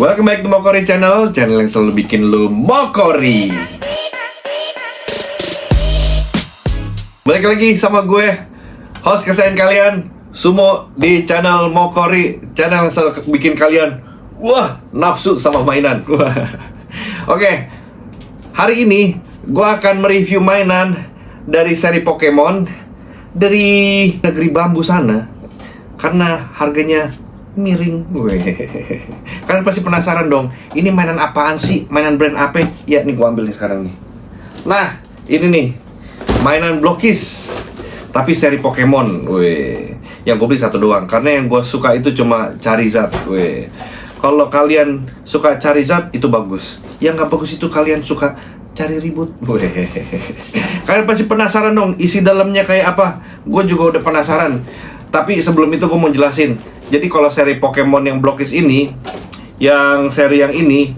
Welcome back to Mokori Channel yang selalu bikin lu Mokori. Balik lagi sama gue, host kesayangan kalian, Sumo, di channel Mokori, channel yang selalu bikin kalian nafsu sama mainan. Oke, hari ini gue akan mereview mainan dari seri Pokemon dari negeri bambu sana, karena harganya miring. Kalian pasti penasaran dong, ini mainan apaan sih? Mainan brand apa? Ya nih gue ambil nih sekarang nih. Nah, ini nih mainan Blokis, tapi seri Pokemon. Yang gue beli satu doang, karena yang gue suka itu cuma Charizard. Kalau kalian suka Charizard itu bagus. Yang nggak bagus itu kalian suka cari ribut. Kalian pasti penasaran dong, isi dalamnya kayak apa? Gue juga udah penasaran. Tapi sebelum itu gue mau jelasin. Jadi kalau seri Pokemon yang Blokis ini, yang seri yang ini,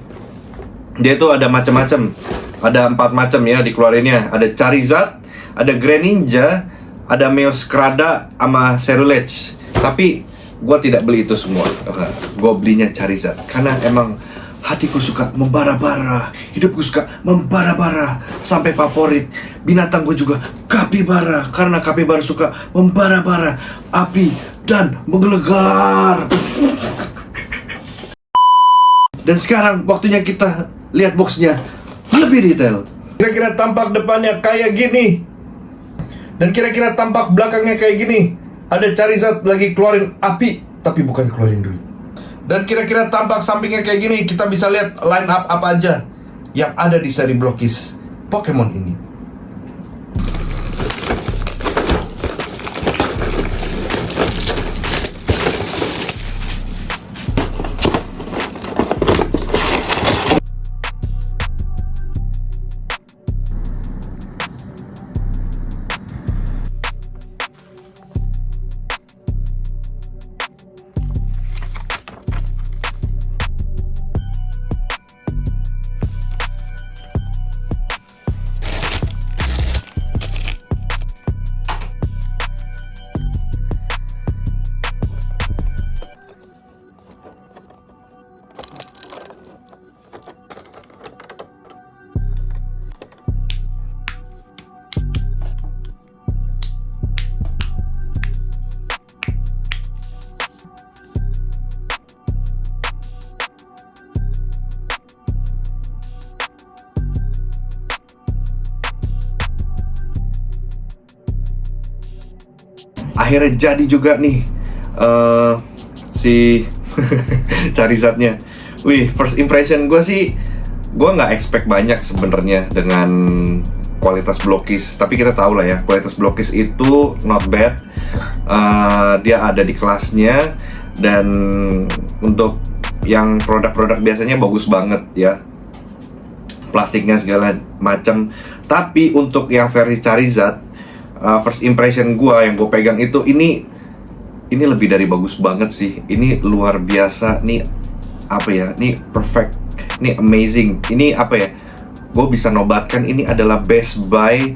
dia itu ada macam-macam. Ada 4 macam ya dikeluarinnya. Ada Charizard, ada Greninja, ada Meowscarada, sama Cerulege. Tapi gue tidak beli itu semua. Gue belinya Charizard karena emang hatiku suka membara-bara, hidupku suka membara-bara. Sampai favorit binatang gue juga kapibara, karena kapibara suka membara-bara api dan menggelegar. Dan sekarang waktunya kita lihat boxnya lebih detail. Kira-kira tampak depannya kayak gini, dan kira-kira tampak belakangnya kayak gini. Ada Charizard lagi keluarin api, tapi bukan keluarin duit. Dan kira-kira tampak sampingnya kayak gini. Kita bisa lihat line up apa aja yang ada di seri Blokis Pokemon ini. Akhirnya jadi juga nih si Charizardnya. First impression gue sih, gue nggak expect banyak sebenarnya dengan kualitas Blokis. Tapi kita tahu lah ya, kualitas Blokis itu not bad. Dia ada di kelasnya. Dan untuk yang produk-produk biasanya bagus banget ya, plastiknya segala macam. Tapi untuk yang versi Charizard, first impression gue yang gue pegang itu, ini lebih dari bagus banget sih. Ini luar biasa. Nih apa ya? Ini perfect. Ini amazing. Ini apa ya? Gue bisa nobatkan ini adalah best buy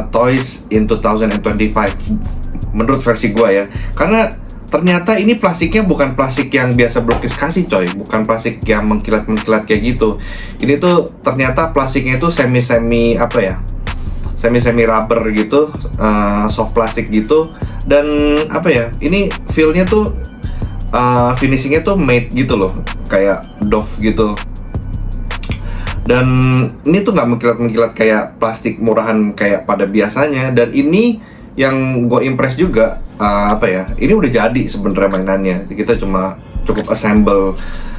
toys in 2025 menurut versi gue ya. Karena ternyata ini plastiknya bukan plastik yang biasa Blokis kasih coy. Bukan plastik yang mengkilat-mengkilat kayak gitu. Ini tuh ternyata plastiknya itu semi apa ya, semi rubber gitu, soft plastik gitu. Dan apa ya, ini feel-nya tuh finishingnya tuh matte gitu loh, kayak doff gitu. Dan ini tuh nggak mengkilat-mengkilat kayak plastik murahan kayak pada biasanya. Dan ini yang gue impress juga, apa ya, ini udah jadi sebenarnya mainannya. Kita cuma cukup assemble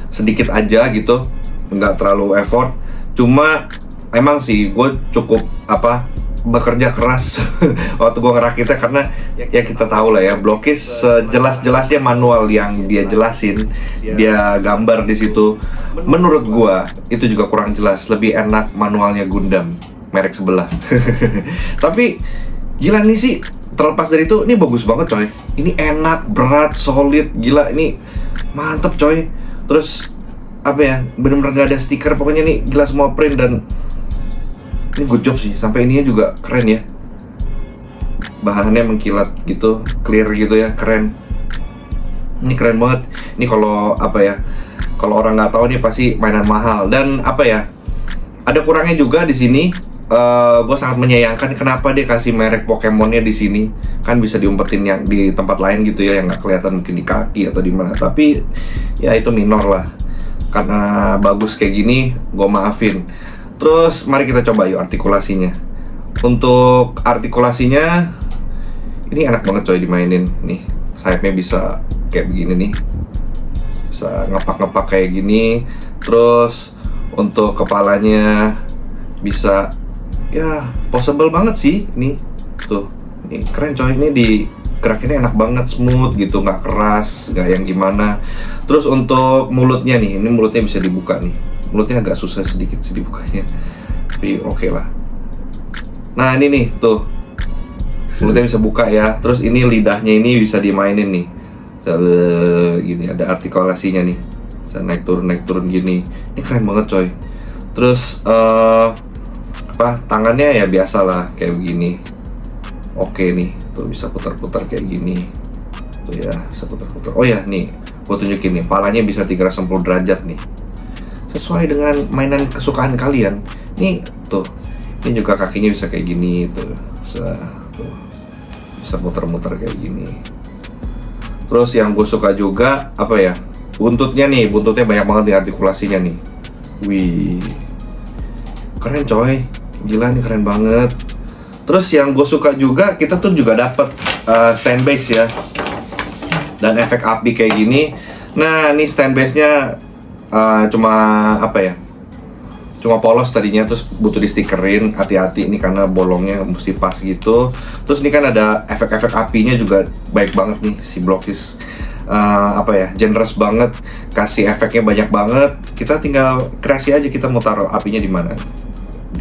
sedikit aja gitu, nggak terlalu effort. Cuma emang sih gue cukup bekerja keras waktu gue ngerakitnya, karena ya kita tahu lah ya, Blokis jelas-jelasnya manual yang dia jelasin, dia gambar di situ. Menurut gue itu juga kurang jelas, lebih enak manualnya Gundam merek sebelah. Tapi gila nih sih, terlepas dari itu, ini bagus banget coy. Ini enak, berat, solid, gila, ini mantep coy. Terus apa ya, bener-bener gak ada stiker, pokoknya nih gila semua print. Dan ini good job sih, sampai ininya juga keren ya. Bahannya mengkilat gitu, clear gitu ya, keren. Ini keren banget. Ini kalau apa ya, Kalau orang nggak tahu nih pasti mainan mahal. Dan apa ya, ada kurangnya juga di sini. Gue sangat menyayangkan kenapa dia kasih merek Pokemonnya di sini. Kan bisa diumpetin yang di tempat lain gitu ya, yang nggak kelihatan mungkin di kaki atau di mana. Tapi ya itu minor lah. Karena bagus kayak gini, gue maafin. Terus mari kita coba yuk artikulasinya. Untuk artikulasinya ini enak banget coy dimainin. Nih sayapnya bisa kayak begini nih, bisa ngepak-ngepak kayak gini. Terus untuk kepalanya bisa, ya possible banget sih. Nih tuh, ini keren coy. Ini digerakinnya enak banget, smooth gitu, nggak keras, nggak yang gimana. Terus untuk mulutnya nih, ini mulutnya bisa dibuka nih. Mulutnya agak susah sedikit sih dibukanya, tapi oke lah. Nah ini nih tuh, mulutnya bisa buka ya. Terus ini lidahnya ini bisa dimainin nih, gini ada artikulasinya nih, bisa naik turun gini. Ini keren banget coy. Terus tangannya ya biasa lah kayak begini. Oke nih, tuh bisa putar-putar kayak gini. Tuh ya, bisa putar-putar. Oh ya, nih, gue tunjukin nih, palanya bisa 360 derajat nih. Sesuai dengan mainan kesukaan kalian. Nih, tuh. Ini juga kakinya bisa kayak gini, tuh. Bisa muter-muter kayak gini. Terus yang gue suka juga, apa ya? Buntutnya banyak banget nih artikulasinya nih. Wih, keren coy. Gila nih, keren banget. Terus yang gue suka juga, kita tuh juga dapet stand base ya, dan efek api kayak gini. Nah ini stand base nya cuma apa ya, cuma polos tadinya, terus butuh di stikerin. Hati-hati ini karena bolongnya mesti pas gitu. Terus ini kan ada efek-efek apinya juga baik banget nih si Blockies. Apa ya, generous banget, kasih efeknya banyak banget. Kita tinggal kreasi aja, kita mau taruh apinya di mana,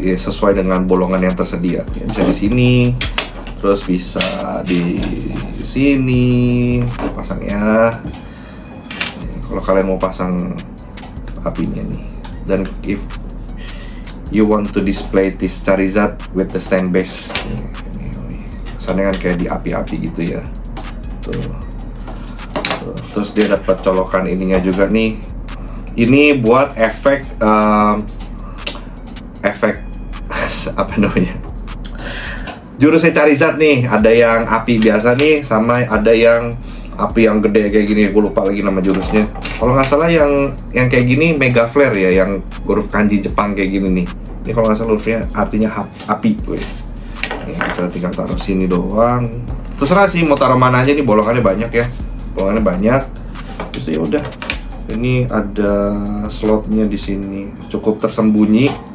sesuai dengan bolongan yang tersedia. Ya, bisa di sini, terus bisa di sini pasangnya. Kalau kalian mau pasang apinya nih. Dan if you want to display this Charizard with the stand base, kesannya kan kayak di api-api gitu ya. Tuh. Terus dia dapat colokan ininya juga nih. Ini buat efek apa namanya, jurusnya Charizard nih. Ada yang api biasa nih, sama ada yang api yang gede kayak gini. Gue lupa lagi nama jurusnya. Kalau nggak salah yang kayak gini Mega Flare ya, yang huruf kanji Jepang kayak gini nih. Ini kalau nggak salah hurufnya artinya api. Ini kita tinggal taruh sini doang. Terserah sih mau taruh mana aja nih, bolongannya banyak ya. Bolongannya banyak. Terus ya udah. Ini ada slotnya di sini, cukup tersembunyi.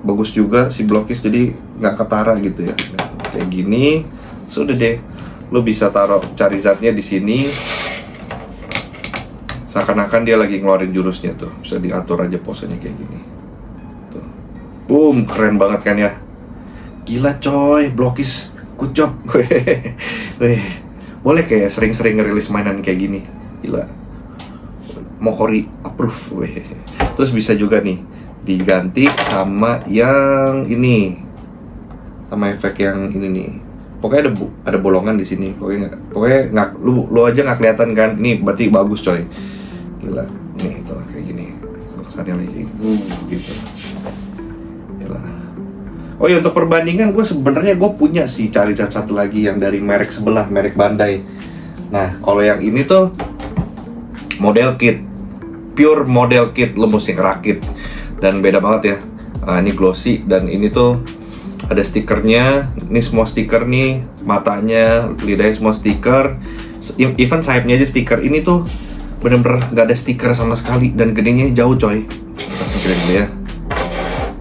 Bagus juga si Blockies, jadi nggak ketara gitu ya. Nah, kayak gini, sudah deh. Lo bisa taruh Charizardnya di sini, seakan-akan dia lagi ngeluarin jurusnya tuh. Bisa diatur aja posenya kayak gini. Tuh. Boom, keren banget kan ya. Gila coy, Blockies, good job. Boleh kayak sering-sering ngerilis mainan kayak gini. Gila. Mokori approve. Terus bisa juga nih diganti sama yang ini, sama efek yang ini nih. Pokoknya ada bolongan di sini. Pokoknya nggak, lu aja nggak kelihatan kan? Ini berarti bagus coy. Gila. Nih tuh kayak gini. Kesannya lagi gitu. Gila. Oh ya, untuk perbandingan gue sebenarnya punya sih Charizard satu lagi yang dari merek sebelah, merek Bandai. Nah kalau yang ini tuh model kit, pure model kit, lo mesti ngerakit. Dan beda banget ya. Ini glossy, dan ini tuh ada stikernya. Ini semua stiker nih, matanya, lidahnya semua stiker. Even sayapnya aja stiker. Ini tuh bener-bener gak ada stiker sama sekali, dan gedenya jauh coy. Kita singkirin dulu ya.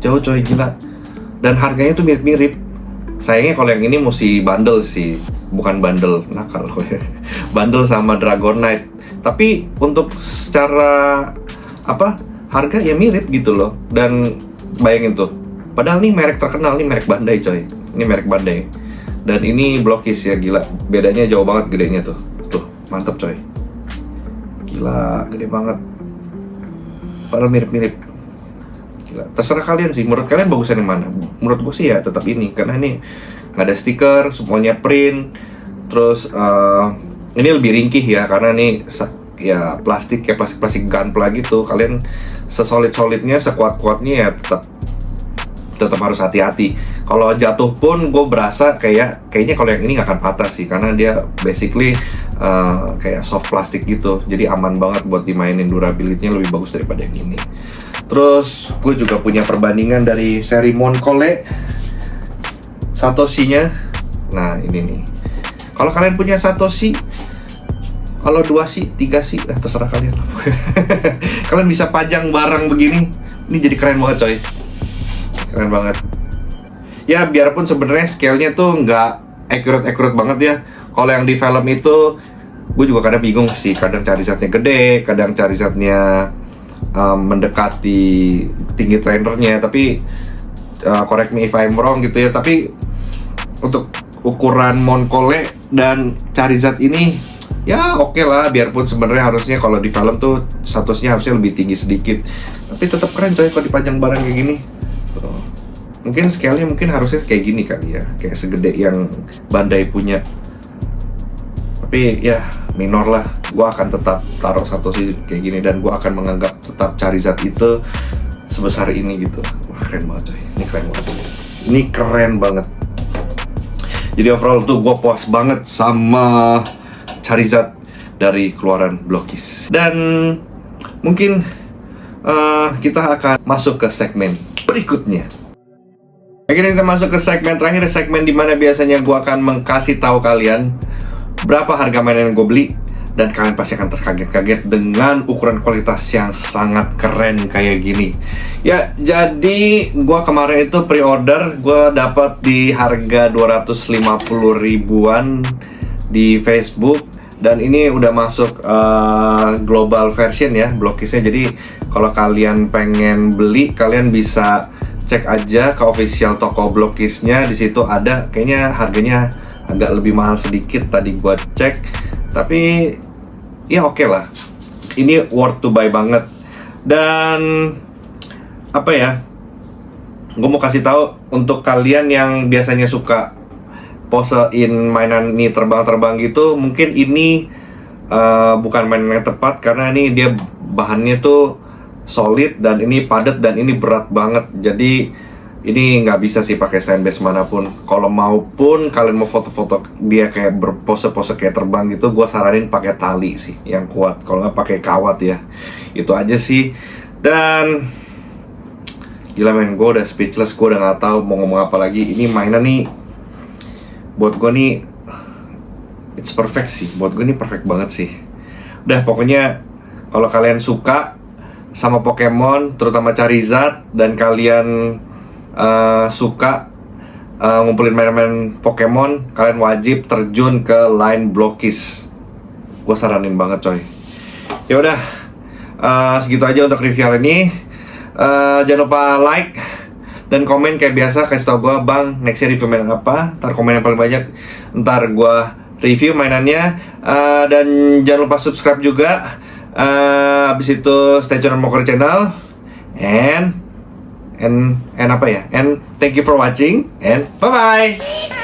Jauh coy, gila. Dan harganya tuh mirip-mirip. Sayangnya kalau yang ini mesti bundle sih, bukan bundle nakal. Bundle sama Dragonite. Tapi untuk secara harga ya mirip gitu loh. Dan bayangin tuh, padahal nih merek terkenal, nih merek Bandai coy. Ini merek Bandai. Dan ini Blockies ya, gila. Bedanya jauh banget gedenya tuh. Tuh, mantep coy. Gila, gede banget. Padahal mirip-mirip. Gila. Terserah kalian sih, menurut kalian bagusan yang mana? Menurut gue sih ya tetap ini, karena ini nggak ada stiker, semuanya print. Terus ini lebih ringkih ya, karena nih ya plastik, kayak plastik gunpla gitu. Kalian sesolid-solidnya, sekuat-kuatnya ya tetap harus hati-hati. Kalau jatuh pun gue berasa kayaknya kalau yang ini nggak akan patah sih, karena dia basically kayak soft plastik gitu, jadi aman banget buat dimainin, durability-nya lebih bagus daripada yang ini. Terus gue juga punya perbandingan dari seri Moncole Satoshi-nya. Nah ini nih, kalau kalian punya Satoshi, kalau 2 sih, 3 sih, terserah kalian. Kalian bisa pajang barang begini, ini jadi keren banget coy. Keren banget. Ya biarpun sebenarnya scale-nya tuh nggak accurate banget ya. Kalau yang di film itu, gue juga kadang bingung sih. Kadang Charizard-nya gede, kadang Charizard-nya mendekati tinggi trainernya. Tapi correct me if I'm wrong gitu ya. Tapi untuk ukuran Moncole dan Charizard ini, ya oke lah. Biarpun sebenarnya harusnya kalau di film tuh statusnya harusnya lebih tinggi sedikit. Tapi tetap keren coy kalau dipajang barang kayak gini. Mungkin scale-nya mungkin harusnya kayak gini kali ya, kayak segede yang Bandai punya. Tapi ya minor lah, gue akan tetap taruh Satoshi kayak gini, dan gue akan menganggap tetap Charizard itu sebesar ini gitu. Wah keren banget coy, ini keren banget. Ini keren banget. Jadi overall tuh gue puas banget sama Charizard dari keluaran Blockies. Dan mungkin kita akan masuk ke segmen berikutnya. Akhirnya kita masuk ke segmen terakhir, segmen dimana biasanya gue akan mengkasih tahu kalian berapa harga mainan yang gue beli, dan kalian pasti akan terkaget-kaget dengan ukuran kualitas yang sangat keren kayak gini. Ya, jadi gue kemarin itu pre-order, gue dapat di harga 250 ribuan di Facebook, dan ini udah masuk global version ya, Blockies-nya. Jadi kalau kalian pengen beli, kalian bisa cek aja ke official toko Blockies-nya. Di situ ada, kayaknya harganya agak lebih mahal sedikit tadi gua cek, tapi ya oke lah. Ini worth to buy banget. Dan apa ya, gue mau kasih tahu untuk kalian yang biasanya suka posein mainan ini terbang-terbang gitu, mungkin ini bukan mainan yang tepat, karena ini dia bahannya tuh solid, dan ini padat, dan ini berat banget. Jadi ini nggak bisa sih pakai stand base manapun. Kalau maupun kalian mau foto-foto dia kayak berpose-pose kayak terbang gitu, gue saranin pakai tali sih yang kuat. Kalau nggak pakai kawat ya. Itu aja sih. Dan gila men, gue udah speechless. Gue udah nggak tahu mau ngomong apa lagi. Ini mainan nih, buat gue nih it's perfect sih. Buat gue ini perfect banget sih. Udah pokoknya kalau kalian suka sama Pokemon, terutama Charizard, dan kalian suka ngumpulin mainan Pokemon, kalian wajib terjun ke line Blockies. Gue saranin banget coy. Ya udah, segitu aja untuk review hari ini. Jangan lupa like dan komen kayak biasa, kasih tau gue, bang nextnya review mainan apa. Ntar komen yang paling banyak, ntar gue review mainannya. Dan jangan lupa subscribe juga. Abis itu stay tune on Mokori channel, and apa ya, and thank you for watching, and bye bye.